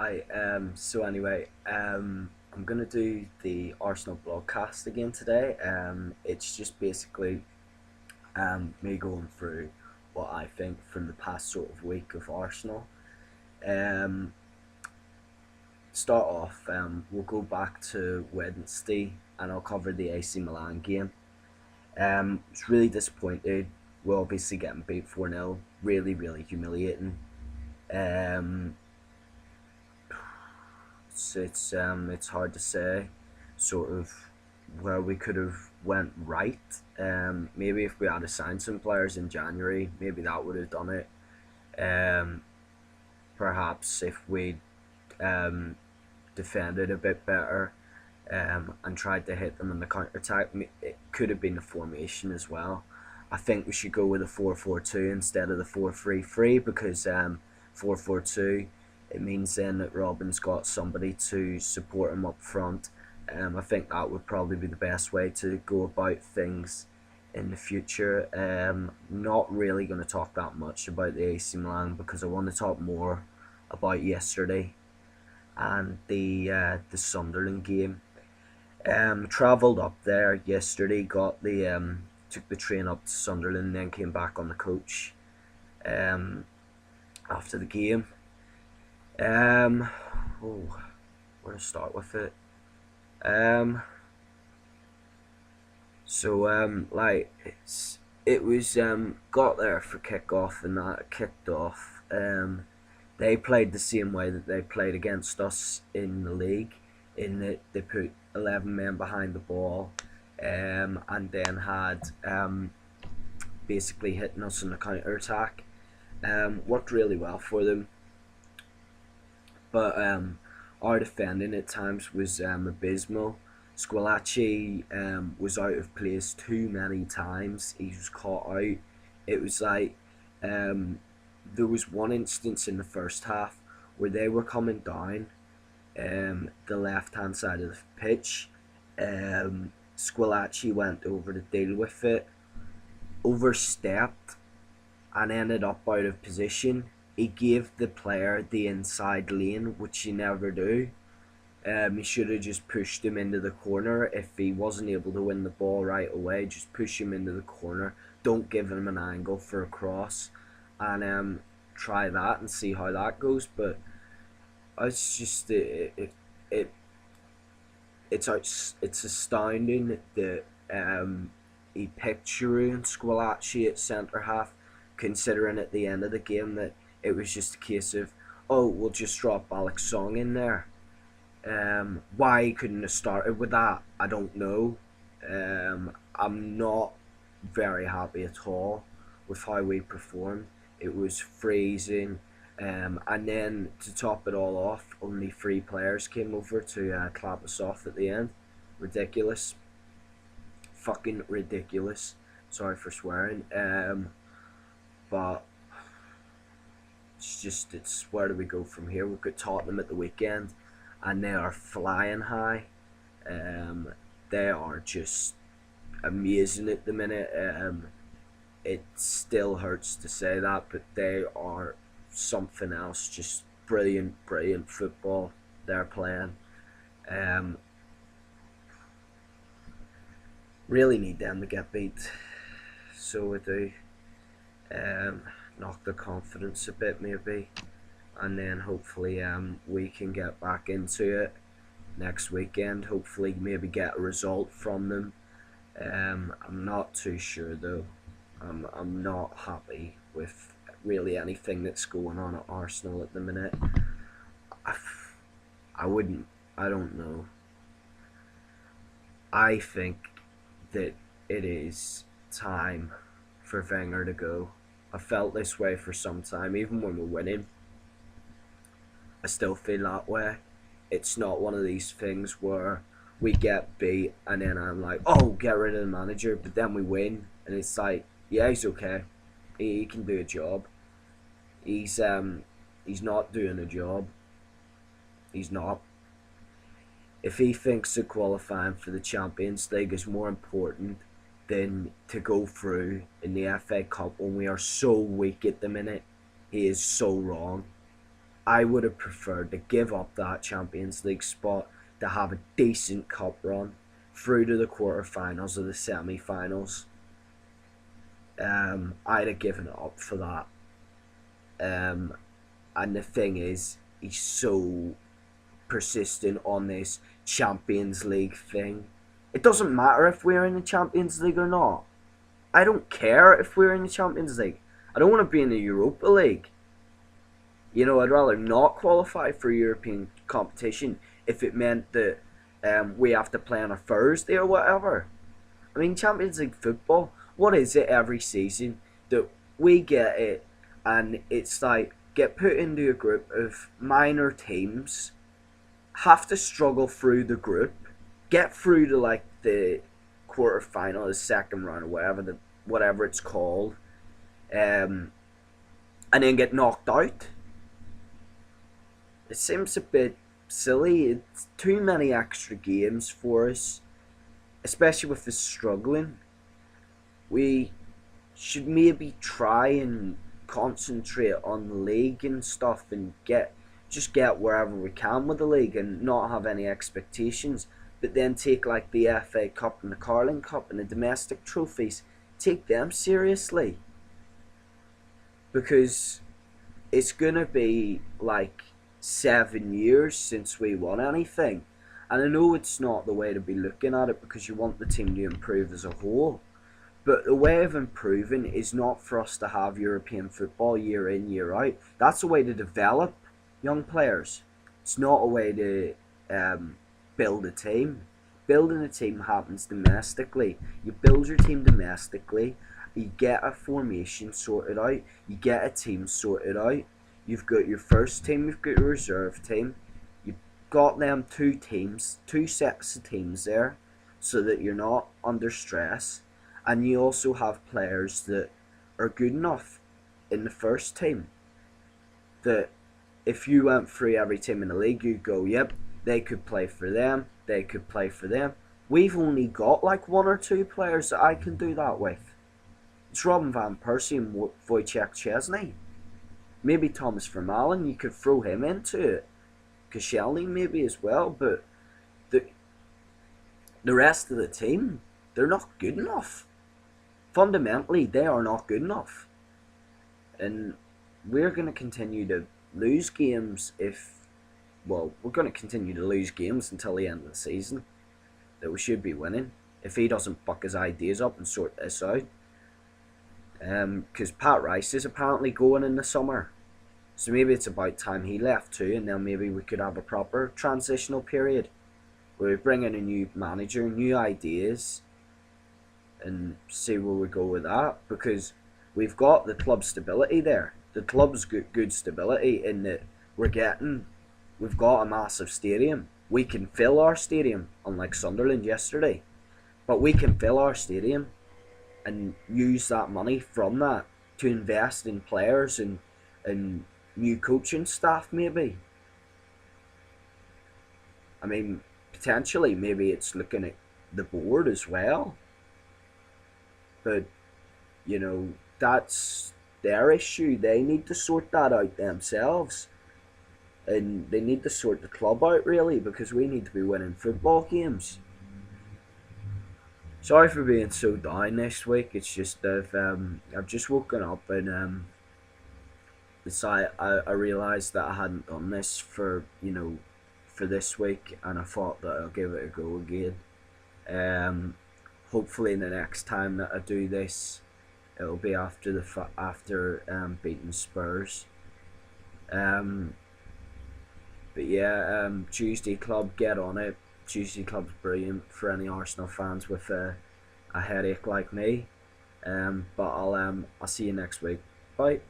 Hi. So anyway, I'm gonna do the Arsenal Blogcast again today. It's just basically me going through what I think from the past sort of week of Arsenal. Um, Start off. We'll go back to Wednesday, and I'll cover the AC Milan game. Was really disappointed. We're obviously getting beat 4-0. Really, really humiliating. Um, it's hard to say sort of where we could have went right. Maybe if we had assigned some players in January, maybe that would have done it. Um, Perhaps if we um, defended a bit better and tried to hit them in the counter attack, it could have been the formation as well. I think we should go with a 4-4-2 instead of the 4-3-3 because 4-4-2 it means then that Robin's got somebody to support him up front. I think that would probably be the best way to go about things in the future. Not really going to talk that much about the AC Milan because I want to talk more about yesterday and the Sunderland game. Travelled up there yesterday, got the took the train up to Sunderland, then came back on the coach um, after the game. Um, oh, where to start with it? Um, it was got there for kickoff and that kicked off. They played the same way that they played against us in the league, in that they put 11 men behind the ball, and then had basically hitting us in the counter attack. Worked really well for them, but our defending at times was abysmal. Squillaci was out of place too many times. He was caught out. It was like um, there was one instance in the first half where they were coming down the left hand side of the pitch. Squillaci went over to deal with it, overstepped, and ended up out of position. He gave the player the inside lane, which you never do. He should have just pushed him into the corner. If he wasn't able to win the ball right away, just push him into the corner. Don't give him an angle for a cross, and try that and see how that goes. But it's just it it's astounding that he picked Giroud and Squillaci at centre half, considering at the end of the game that it was just a case of, oh, we'll just drop Alex Song in there. Why he couldn't have started with that, I don't know. I'm not very happy at all with how we performed. It was freezing. And then to top it all off, only three players came over to clap us off at the end. Ridiculous. Fucking ridiculous. Sorry for swearing. But it's where do we go from here? We've got Tottenham at the weekend, and they are flying high. They are just amazing at the minute. It still hurts to say that, but they are something else. Just brilliant, brilliant football they're playing. Um, really need them to get beat. So we do. Um, Knock their confidence a bit maybe, and then hopefully we can get back into it next weekend. Hopefully maybe get a result from them. I'm not too sure though. I'm not happy with really anything that's going on at Arsenal at the minute. I, I wouldn't. I don't know. I think that it is time for Wenger to go. I felt this way for some time, even when we're winning. I still feel that way. It's not one of these things where we get beat and then I'm like, oh, get rid of the manager, but then we win and it's like, yeah, he's okay. He can do a job. He's not doing a job. He's not. If he thinks that qualifying for the Champions League is more important than to go through in the FA Cup when we are so weak at the minute, he is so wrong. I would have preferred to give up that Champions League spot to have a decent cup run through to the quarterfinals or the semi-finals. I'd have given it up for that. Um, and the thing is, he's so persistent on this Champions League thing. It doesn't matter if we're in the Champions League or not. I don't care if we're in the Champions League. I don't want to be in the Europa League. You know, I'd rather not qualify for European competition if it meant that we have to play on a Thursday or whatever. I mean, Champions League football, what is it every season that we get it and it's like get put into a group of minor teams, have to struggle through the group, get through to like the quarterfinal, the second round, or whatever it's called, and then get knocked out. It seems a bit silly. It's too many extra games for us, especially with the struggling. We should maybe try and concentrate on the league and stuff and get wherever we can with the league and not have any expectations, but then take like the FA Cup and the Carling Cup and the domestic trophies, take them seriously, because it's gonna be like 7 years since we won anything, and I know it's not the way to be looking at it because you want the team to improve as a whole. But the way of improving is not for us to have European football year in, year out. That's a way to develop young players. It's not a way to build a team. Building a team happens domestically. You build your team domestically. You get a formation sorted out. You get a team sorted out. You've got your first team. You've got your reserve team. You've got them two sets of teams there, so that you're not under stress. And you also have players that are good enough in the first team that if you went through every team in the league, you'd go, yep, they could play for them, they could play for them. We've only got like one or two players that I can do that with. It's Robin Van Persie and Wojciech Szczesny. Maybe Thomas Vermaelen, you could throw him into it. Koscielny maybe as well, but the rest of the team, they're not good enough. Fundamentally, they are not good enough. And we're going to continue to lose games we're going to continue to lose games until the end of the season that we should be winning if he doesn't buck his ideas up and sort this out. Because Pat Rice is apparently going in the summer. So maybe it's about time he left too, and then maybe we could have a proper transitional period where we bring in a new manager, new ideas, and see where we go with that, because we've got the club stability there. The club's good stability in that we've got a massive stadium. We can fill our stadium, unlike Sunderland yesterday, but we can fill our stadium and use that money from that to invest in players and new coaching staff maybe. I mean, potentially maybe it's looking at the board as well. But, you know, that's their issue. They need to sort that out themselves. And they need to sort the club out, really, because we need to be winning football games. Sorry for being so down this week. It's just that I've just woken up and I realised that I hadn't done this for this week, and I thought that I'll give it a go again. Hopefully, the next time that I do this, it'll be after beating Spurs. But yeah, Tuesday Club, get on it. Tuesday Club's brilliant for any Arsenal fans with a headache like me. But I'll see you next week. Bye.